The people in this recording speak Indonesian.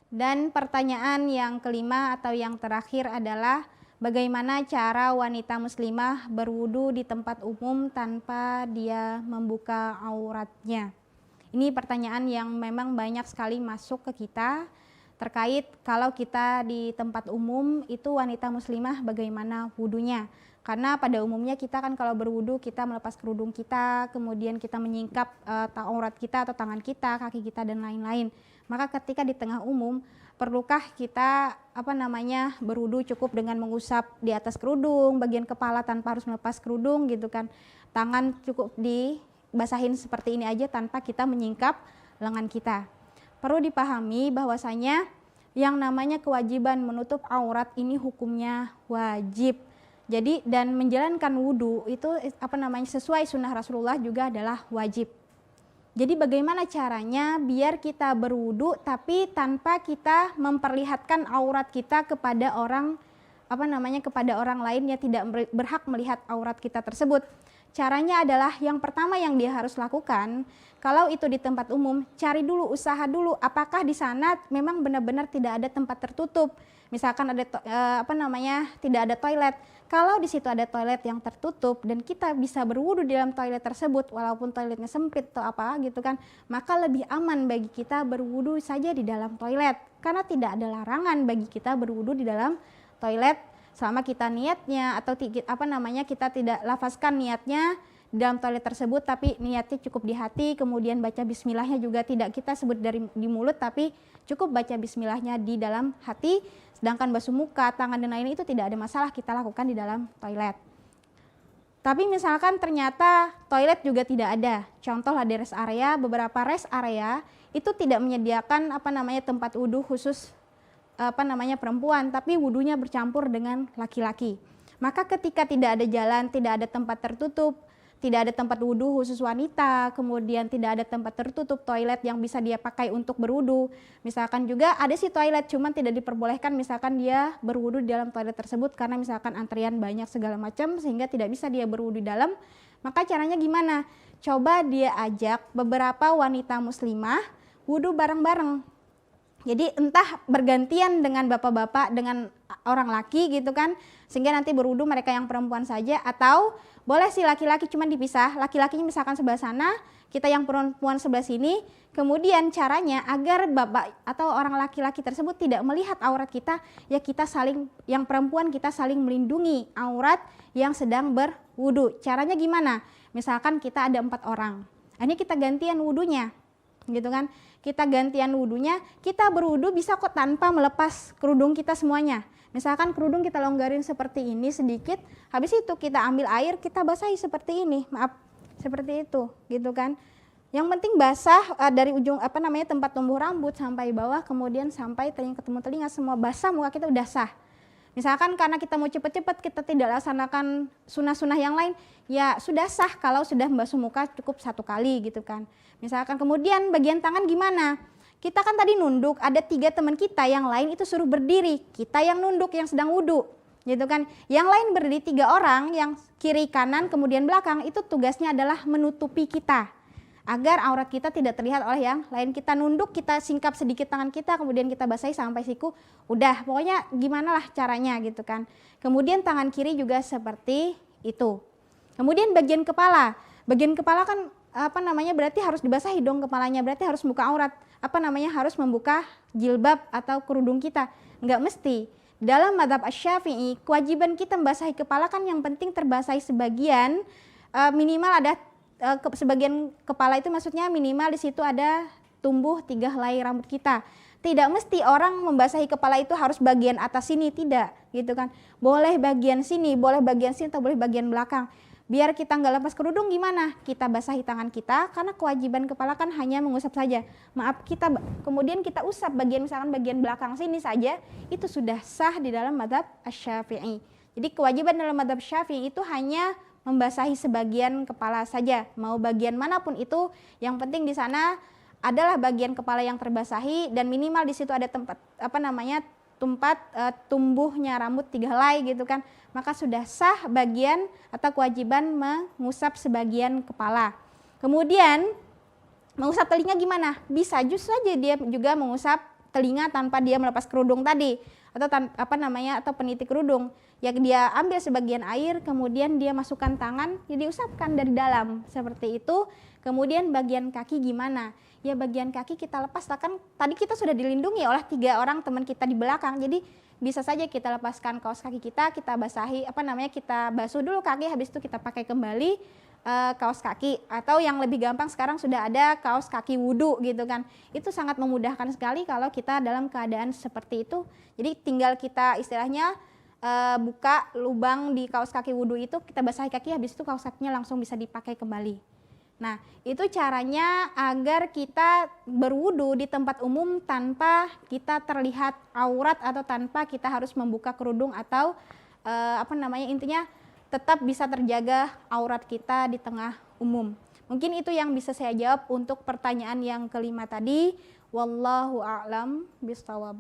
Dan pertanyaan yang kelima atau yang terakhir adalah bagaimana cara wanita muslimah berwudu di tempat umum tanpa dia membuka auratnya. Ini pertanyaan yang memang banyak sekali masuk ke kita terkait kalau kita di tempat umum itu wanita muslimah bagaimana wudunya. Karena pada umumnya kita kan kalau berwudu kita melepas kerudung kita, kemudian kita menyingkap aurat kita atau tangan kita, kaki kita dan lain-lain. Maka ketika di tengah umum, perlukah kita berwudu cukup dengan mengusap di atas kerudung, bagian kepala tanpa harus melepas kerudung gitu kan. Tangan cukup dibasahin seperti ini aja tanpa kita menyingkap lengan kita. Perlu dipahami bahwasanya yang namanya kewajiban menutup aurat ini hukumnya wajib. Jadi dan menjalankan wudu itu sesuai sunnah Rasulullah juga adalah wajib. Jadi bagaimana caranya biar kita berwudu tapi tanpa kita memperlihatkan aurat kita kepada orang kepada orang lain yang tidak berhak melihat aurat kita tersebut. Caranya adalah yang pertama yang dia harus lakukan, kalau itu di tempat umum, cari dulu, usaha dulu apakah di sana memang benar-benar tidak ada tempat tertutup. Misalkan ada tidak ada toilet. Kalau di situ ada toilet yang tertutup dan kita bisa berwudu di dalam toilet tersebut walaupun toiletnya sempit atau apa gitu kan, maka lebih aman bagi kita berwudu saja di dalam toilet karena tidak ada larangan bagi kita berwudu di dalam toilet selama kita niatnya atau kita tidak lafazkan niatnya di dalam toilet tersebut tapi niatnya cukup di hati, kemudian baca bismillahnya juga tidak kita sebut di mulut tapi cukup baca bismillahnya di dalam hati, sedangkan basuh muka, tangan dan lain-lain itu tidak ada masalah kita lakukan di dalam toilet. Tapi misalkan ternyata toilet juga tidak ada, contoh ada rest area, beberapa rest area itu tidak menyediakan tempat wudhu khusus perempuan, tapi wudhunya bercampur dengan laki-laki. Maka ketika tidak ada jalan, tidak ada tempat tertutup, tidak ada tempat wudhu khusus wanita, kemudian tidak ada tempat tertutup toilet yang bisa dia pakai untuk berwudhu. Misalkan juga ada sih toilet, cuman tidak diperbolehkan misalkan dia berwudhu di dalam toilet tersebut karena misalkan antrian banyak segala macam sehingga tidak bisa dia berwudhu di dalam. Maka caranya gimana? Coba dia ajak beberapa wanita muslimah wudhu bareng-bareng. Jadi entah bergantian dengan bapak-bapak dengan orang laki gitu kan, sehingga nanti berwudu mereka yang perempuan saja, atau boleh sih laki-laki cuman dipisah, laki-lakinya misalkan sebelah sana, kita yang perempuan sebelah sini. Kemudian caranya agar bapak atau orang laki-laki tersebut tidak melihat aurat kita, ya kita saling, yang perempuan kita saling melindungi aurat yang sedang berwudu. Caranya gimana? Misalkan kita ada 4 orang, ini kita gantian wudunya gitu kan, kita gantian wudunya, kita berwudu bisa kok tanpa melepas kerudung kita semuanya. Misalkan kerudung kita longgarin seperti ini sedikit, habis itu kita ambil air, kita basahi seperti ini, seperti itu gitu kan. Yang penting basah dari ujung tempat tumbuh rambut sampai bawah, kemudian sampai ketemu telinga, semua basah, muka kita udah sah. Misalkan karena kita mau cepet-cepet, kita tidak laksanakan sunnah-sunnah yang lain, ya sudah sah kalau sudah membasuh muka cukup 1 kali gitu kan. Misalkan kemudian bagian tangan gimana? Kita kan tadi nunduk, ada 3 teman kita yang lain itu suruh berdiri, kita yang nunduk yang sedang wudhu gitu kan. Yang lain berdiri 3 orang, yang kiri kanan kemudian belakang, itu tugasnya adalah menutupi kita agar aurat kita tidak terlihat oleh yang lain. Kita nunduk, kita singkap sedikit tangan kita, kemudian kita basahi sampai siku, udah pokoknya gimana lah caranya gitu kan. Kemudian tangan kiri juga seperti itu. Kemudian bagian kepala kan berarti harus dibasahi dong kepalanya, berarti harus buka aurat, harus membuka jilbab atau kerudung kita. Enggak mesti. Dalam mazhab Asy-Syafi'i, kewajiban kita membasahi kepala kan yang penting terbasahi sebagian, minimal ada sebagian kepala itu maksudnya minimal di situ ada tumbuh 3 helai rambut kita. Tidak mesti orang membasahi kepala itu harus bagian atas sini, tidak gitu kan. Boleh bagian sini, boleh bagian sini, atau boleh bagian belakang. Biar kita nggak lepas kerudung gimana? Kita basahi tangan kita karena kewajiban kepala kan hanya mengusap saja. Kemudian kita usap misalkan bagian belakang sini saja, itu sudah sah di dalam mazhab Asy-Syafi'i. Jadi kewajiban dalam mazhab Syafi'i itu hanya membasahi sebagian kepala saja, mau bagian manapun itu, yang penting di sana adalah bagian kepala yang terbasahi dan minimal di situ ada tempat tumbuhnya rambut 3 helai gitu kan, maka sudah sah bagian atau kewajiban mengusap sebagian kepala. Kemudian mengusap telinga gimana? Bisa saja dia juga mengusap telinga tanpa dia melepas kerudung tadi, atau atau penitik kerudung. Ya dia ambil sebagian air, kemudian dia masukkan tangan, jadi usapkan dari dalam seperti itu. Kemudian bagian kaki gimana? Ya bagian kaki kita lepas, kan tadi kita sudah dilindungi oleh 3 orang teman kita di belakang, jadi bisa saja kita lepaskan kaos kaki kita basahi, kita basuh dulu kaki, habis itu kita pakai kembali kaos kaki. Atau yang lebih gampang sekarang sudah ada kaos kaki wudhu gitu kan, itu sangat memudahkan sekali kalau kita dalam keadaan seperti itu. Jadi tinggal kita istilahnya buka lubang di kaos kaki wudhu itu, kita basahi kaki, habis itu kaos kakinya langsung bisa dipakai kembali. Nah, itu caranya agar kita berwudu di tempat umum tanpa kita terlihat aurat atau tanpa kita harus membuka kerudung atau intinya tetap bisa terjaga aurat kita di tengah umum. Mungkin itu yang bisa saya jawab untuk pertanyaan yang kelima tadi. Wallahu a'lam bishawab.